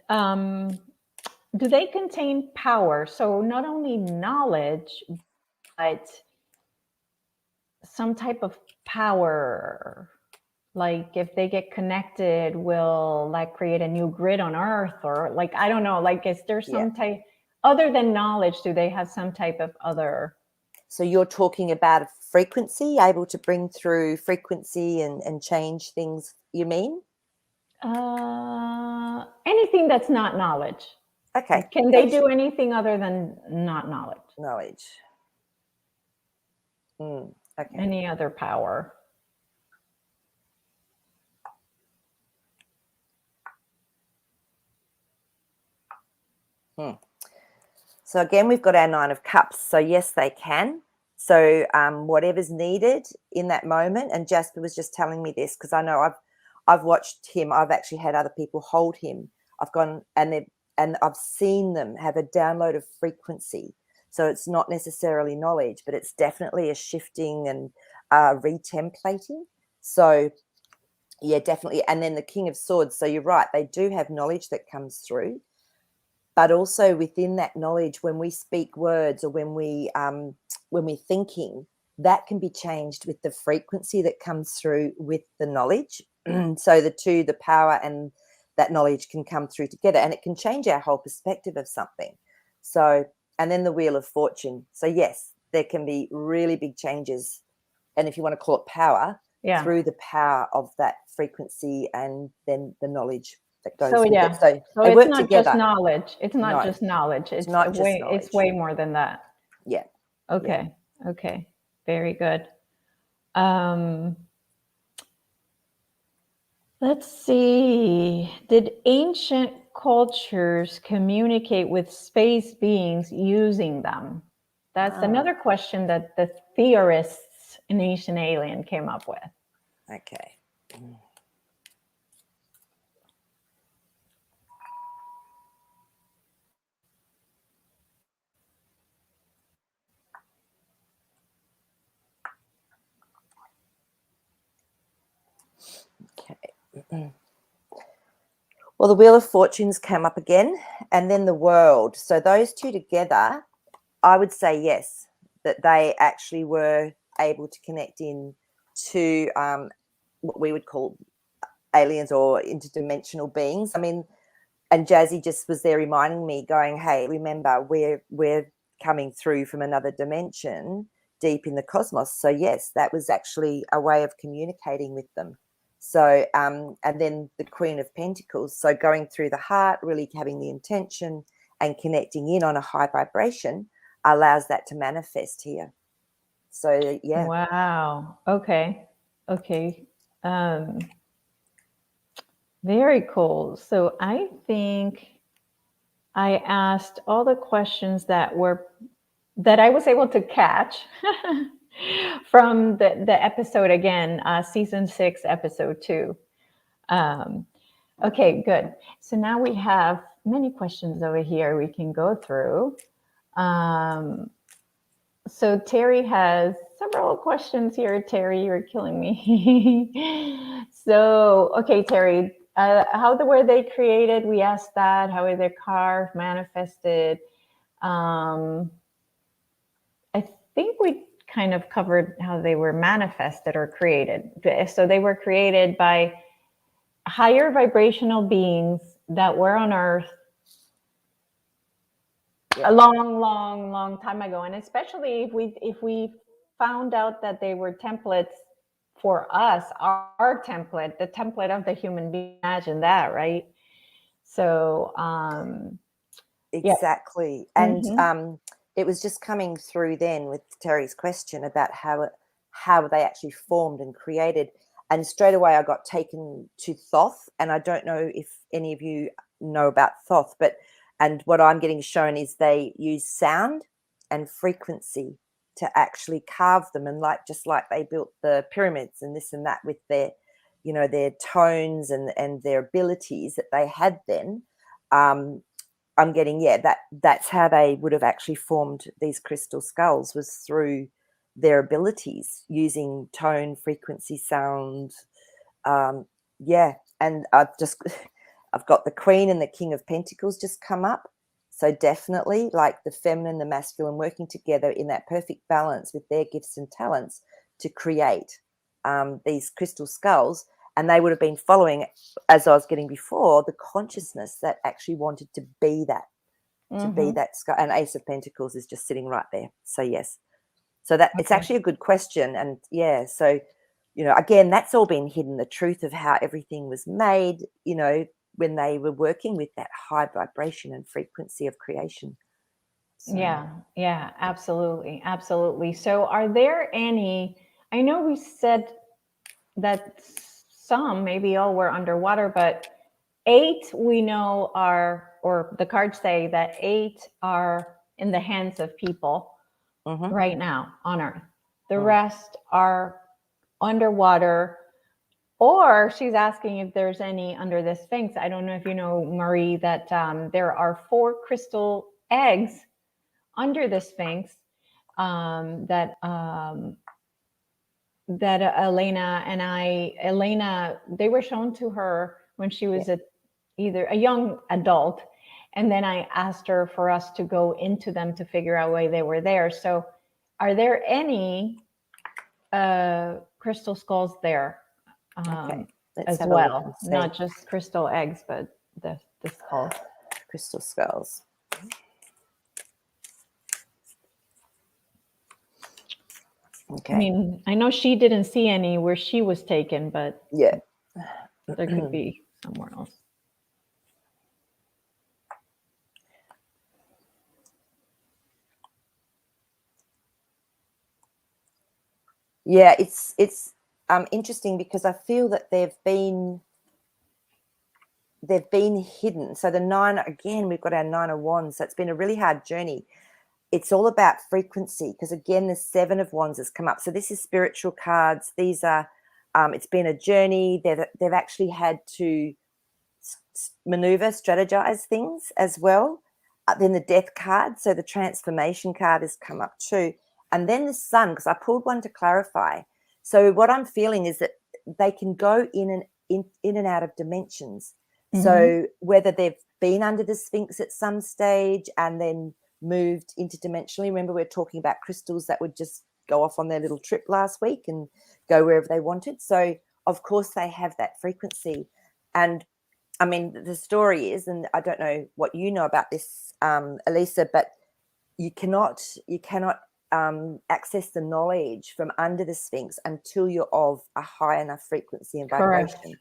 Do they contain power? So not only knowledge, but some type of power. Like if they get connected, will like create a new grid on Earth, or like I don't know. Like, is there Yeah. some type other than knowledge? Do they have some type of other? So you're talking about a frequency, able to bring through frequency and change things, you mean? Anything that's not knowledge. Okay, Can they gotcha. do anything other than not knowledge? Knowledge. Okay. Any other power? So again, we've got our Nine of Cups. So yes, they can. So whatever's needed in that moment, and Jasper was just telling me this because I know I've watched him. I've actually had other people hold him. I've gone and I've seen them have a download of frequency. So it's not necessarily knowledge, but it's definitely a shifting and retemplating. So yeah, definitely. And then the King of Swords. So you're right; they do have knowledge that comes through, but also within that knowledge, when we speak words or when we're thinking, that can be changed with the frequency that comes through with the knowledge. So the power and that knowledge can come through together, and it can change our whole perspective of something. So, and then the Wheel of Fortune. So yes, there can be really big changes, and if you want to call it power, Yeah. through the power of that frequency and then the knowledge that goes So with yeah. it. So So they it's work not just together. knowledge. It's not No, just knowledge. it's not just It's knowledge. way more than that. Yeah. Okay. Yeah. Okay. Very good. Let's see. Did ancient cultures communicate with space beings using them? That's another question that the theorists in Ancient Alien came up with. Okay. Okay. Well, the Wheel of Fortunes came up again, and then the World. So those two together, I would say yes, that they actually were able to connect in to what we would call aliens or interdimensional beings. I mean, and Jazzy just was there reminding me, going, "Hey, remember, we're coming through from another dimension, deep in the cosmos." So yes, that was actually a way of communicating with them. So, and then the Queen of Pentacles. So going through the heart, really having the intention and connecting in on a high vibration allows that to manifest here. So yeah. Wow. Okay. Okay. Very cool. So I think I asked all the questions that I was able to catch from the episode again, season 6, episode 2. Okay, good. So now we have many questions over here we can go through. So Terry has several questions here. Terry, you're killing me. So, okay, Terry, were they created? We asked that. How were they carved, manifested? I think we kind of covered how they were manifested or created. So they were created by higher vibrational beings that were on Earth a long time ago. And especially if we found out that they were templates for us, our template, the template of the human being. Imagine that, right? So exactly. Yeah. And it was just coming through then with Terry's question about how they actually formed and created. And straight away I got taken to Thoth. And I don't know if any of you know about Thoth, and what I'm getting shown is they use sound and frequency to actually carve them. And just like they built the pyramids and this and that with their, their tones and their abilities that they had then, I'm getting, that's how they would have actually formed these crystal skulls, was through their abilities using tone, frequency, sound. And I've got the Queen and the King of Pentacles just come up. So definitely like the feminine, the masculine working together in that perfect balance with their gifts and talents to create these crystal skulls. And they would have been following, as I was getting before, the consciousness that actually wanted to be that, skull. And Ace of Pentacles is just sitting right there. So yes. So that it's actually a good question. And so, again, that's all been hidden, the truth of how everything was made, when they were working with that high vibration and frequency of creation. So. Yeah, absolutely. So are there any, I know we said that some, maybe all were underwater, but 8 we know are, or the cards say that 8 are in the hands of people right now on Earth. The rest are underwater, or she's asking if there's any under the Sphinx. I don't know if you know, Maree, that there are 4 crystal eggs under the Sphinx that Elena, they were shown to her when she was either a young adult, and then I asked her for us to go into them to figure out why they were there. So are there any crystal skulls there as well? Not just crystal eggs, but the skulls. Crystal skulls. Okay. I mean, I know she didn't see any where she was taken, but there could be somewhere else. Yeah, it's interesting because I feel that they've been hidden. So the 9, again, we've got our 9 of Wands. So it's been a really hard journey. It's all about frequency, because again, the 7 of Wands has come up. So this is spiritual cards. These are, it's been a journey. They've actually had to maneuver, strategize things as well. Then the Death card. So the transformation card has come up too. And then the Sun, because I pulled one to clarify. So what I'm feeling is that they can go in and out of dimensions. So whether they've been under the Sphinx at some stage and then moved interdimensionally. Remember, we're talking about crystals that would just go off on their little trip last week and go wherever they wanted. So of course they have that frequency. And I mean, the story is, and I don't know what you know about this, Elisa, but you cannot access the knowledge from under the Sphinx until you're of a high enough frequency and vibration. Correct.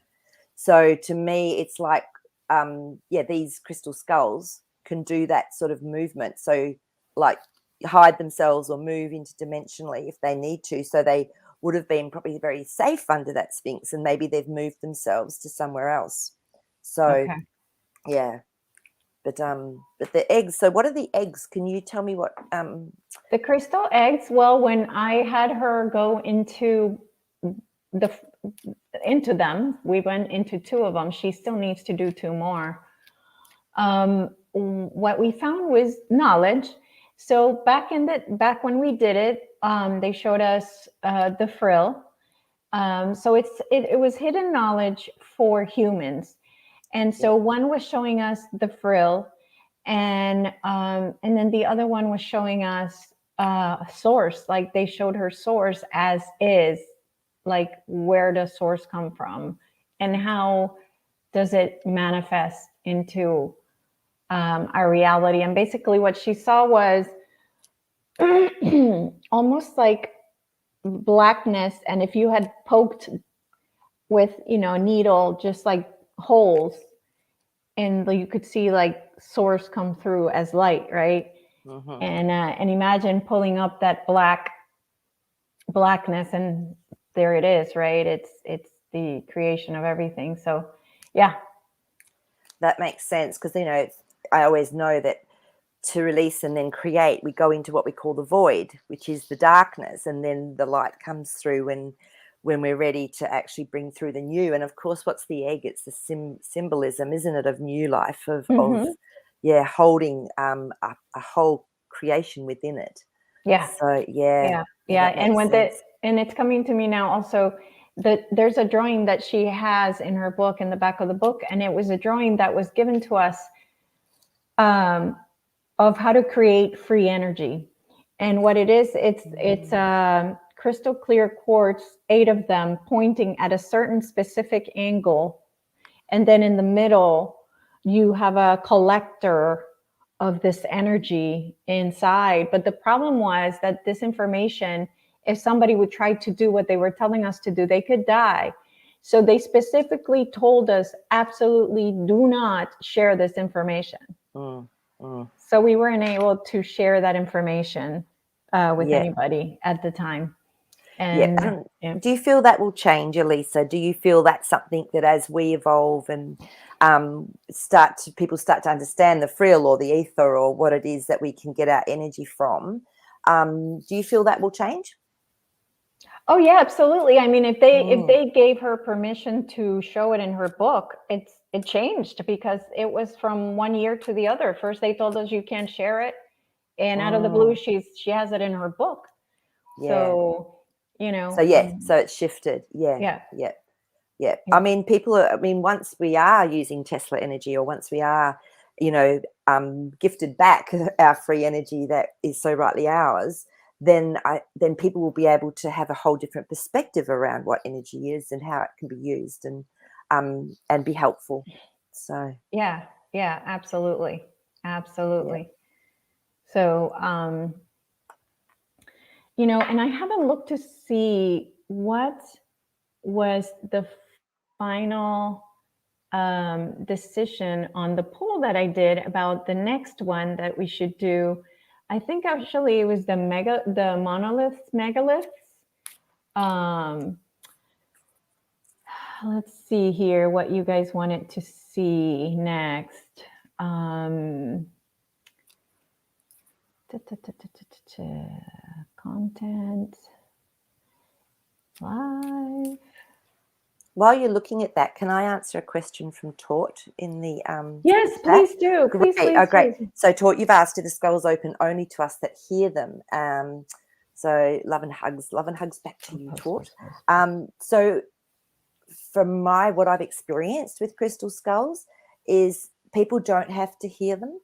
So to me, it's like, these crystal skulls can do that sort of movement. So like hide themselves or move interdimensionally if they need to. So they would have been probably very safe under that Sphinx, and maybe they've moved themselves to somewhere else. So, but the eggs. So what are the eggs? Can you tell me what? The crystal eggs. Well, when I had her go into them, we went into 2 of them. She still needs to do 2 more. What we found was knowledge. So back when we did it, they showed us the frill. So it was hidden knowledge for humans. And so one was showing us the frill, and then the other one was showing us source. Like they showed her source as is, like where does source come from, and how does it manifest into our reality. And basically, what she saw was almost like blackness, and if you had poked with a needle, just like holes, and you could see like source come through as light, right? Mm-hmm. And imagine pulling up that blackness, and there it is, right? It's the creation of everything. So yeah, that makes sense, because I always know that to release and then create, we go into what we call the void, which is the darkness, and then the light comes through when we're ready to actually bring through the new. And of course, what's the egg? It's the symbolism, isn't it, of new life, of holding a whole creation within it. Yeah. So Yeah. And when and it's coming to me now also that there's a drawing that she has in her book, in the back of the book, and it was a drawing that was given to us of how to create free energy. And what it is, it's crystal clear quartz, 8 of them pointing at a certain specific angle. And then in the middle, you have a collector of this energy inside. But the problem was that this information, if somebody would try to do what they were telling us to do, they could die. So they specifically told us, absolutely do not share this information. So we weren't able to share that information with anybody at the time. And do you feel that will change, Elisa? Do you feel that's something that as we evolve and people start to understand the frill or the ether or what it is that we can get our energy from, do you feel that will change? Oh yeah, absolutely. I mean, if they gave her permission to show it in her book, it changed, because it was from one year to the other. First they told us you can't share it, and out of the blue she has it in her book. So so it's shifted. Yeah. I mean, once we are using Tesla energy, or once we are gifted back our free energy that is so rightly ours, then people will be able to have a whole different perspective around what energy is and how it can be used, and be helpful. So yeah, absolutely. So and I haven't looked to see what was the final decision on the poll that I did about the next one that we should do. I think actually it was the megaliths. Let's see here what you guys wanted to see next. Content live. while you're looking at that, can I answer a question from Tort in the yes, please do. Great. Great. So Tort, you've asked, do the skulls open only to us that hear them? So love and hugs back to you, Tort. So from what I've experienced with crystal skulls is people don't have to hear them.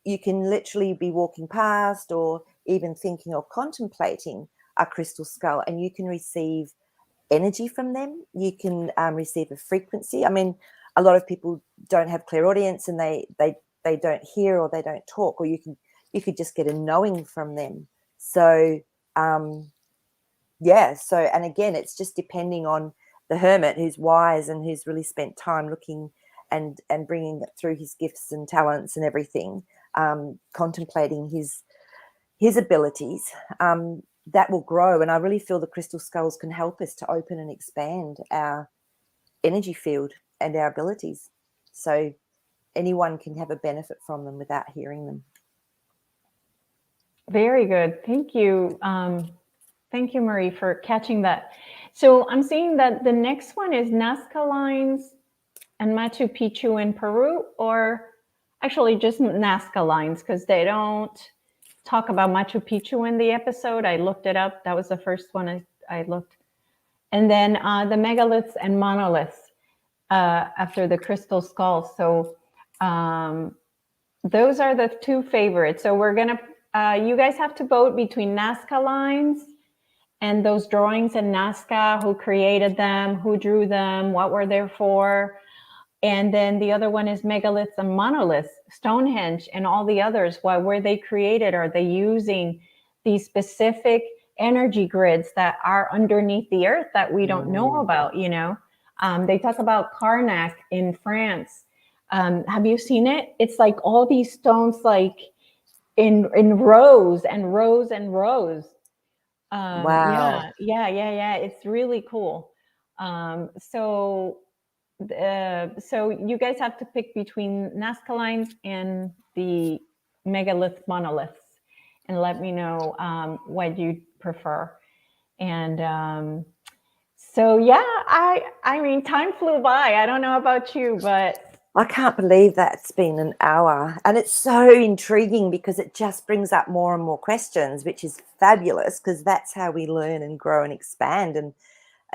You can literally be walking past or even thinking or contemplating a crystal skull, and you can receive energy from them. You can receive a frequency. I mean, a lot of people don't have clairaudience, and they don't hear or they don't talk, or you could just get a knowing from them. So and again, it's just depending on the hermit who's wise and who's really spent time looking and bringing through his gifts and talents and everything, contemplating his abilities, that will grow. And I really feel the crystal skulls can help us to open and expand our energy field and our abilities, so anyone can have a benefit from them without hearing them. Very good. Thank you. Thank you, Maree, for catching that. So I'm seeing that the next one is Nazca lines and Machu Picchu in Peru, or actually just Nazca lines, because they don't talk about Machu Picchu in the episode. I looked it up. That was the first one I looked. And then the megaliths and monoliths. after the crystal skull. So those are the two favorites. So we're gonna, you guys have to vote between Nazca lines and those drawings in Nazca, who created them, who drew them, what were they for. And then the other one is megaliths and monoliths, Stonehenge and all the others. Why were they created? Are they using these specific energy grids that are underneath the earth that we don't know about, you know? They talk about Karnak in France. Have you seen it? It's like all these stones, like in rows and rows and rows. Wow. Yeah. It's really cool. So you guys have to pick between Nazca lines and the megalith monoliths, and let me know what you prefer. And so yeah, I mean, time flew by. I don't know about you, but I can't believe that it's been an hour, and it's so intriguing because it just brings up more and more questions, which is fabulous, because that's how we learn and grow and expand. And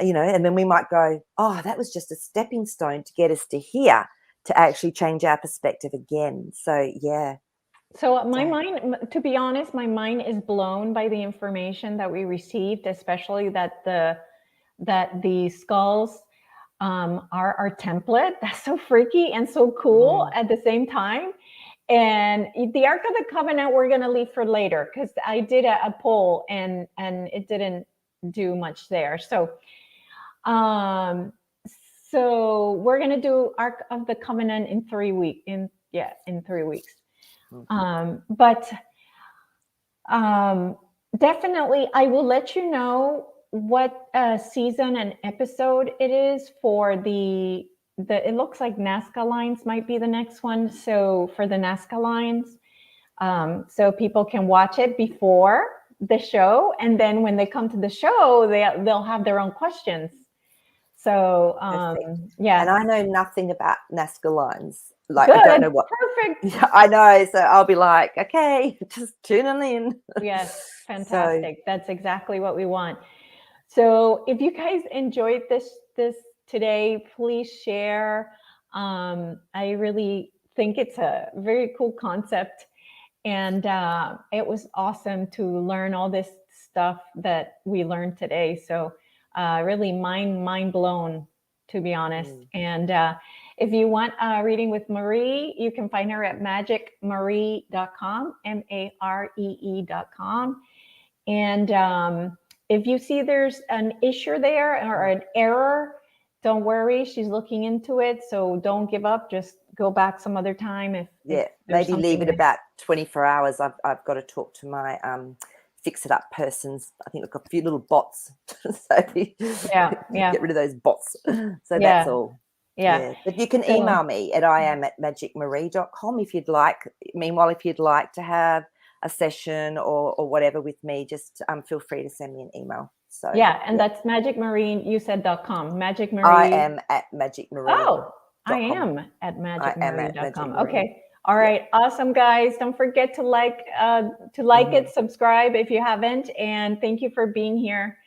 you know, and then we might go, oh, that was just a stepping stone to get us to here, to actually change our perspective again. So yeah. So my mind, to be honest, my mind is blown by the information that we received, especially that the skulls are our template. That's so freaky and so cool at the same time. And the Ark of the Covenant, we're going to leave for later, because I did a poll and it didn't do much there. So we're going to do Ark of the Covenant in 3 weeks. In 3 weeks. But definitely, I will let you know what season and episode it is for the. It looks like Nazca lines might be the next one. So for the Nazca lines, so people can watch it before the show, and then when they come to the show, they'll have their own questions. So yeah, and I know nothing about Nazca lines. Like, good. I don't know what. Perfect. Yeah, I know, so I'll be like, okay, just tuning in. Yes, fantastic. So, that's exactly what we want. So if you guys enjoyed this today, please share. I really think it's a very cool concept, and it was awesome to learn all this stuff that we learned today. So really mind blown, to be honest. And if you want a reading with Maree, you can find her at magicmaree.com, MAREE.com. And if you see there's an issue there or an error, don't worry, she's looking into it. So don't give up. Just go back some other time. If maybe leave it about 24 hours. I've got to talk to my fix it up persons. I think we've got a few little bots. So get rid of those bots. So that's all. Yeah. But you can email me at iam@magicmaree.com if you'd like. Meanwhile, if you'd like to have a session or whatever with me, just feel free to send me an email. So that's magicmaree, you said .com. Magic Maree. I am at magicmaree.com. Oh, I am at magicmaree.com. Okay. All right. Awesome, guys. Don't forget to like it, subscribe if you haven't, and thank you for being here.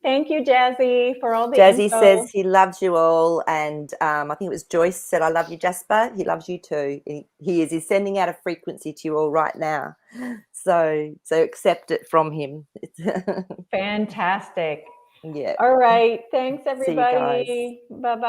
Thank you, Jazzy, for all the Jazzy info. says he loves you all, and I think it was Joyce said, I love you, Jasper. He loves you too. He's sending out a frequency to you all right now. So accept it from him. Fantastic. Yeah. All right. Thanks, everybody. See you guys. Bye-bye.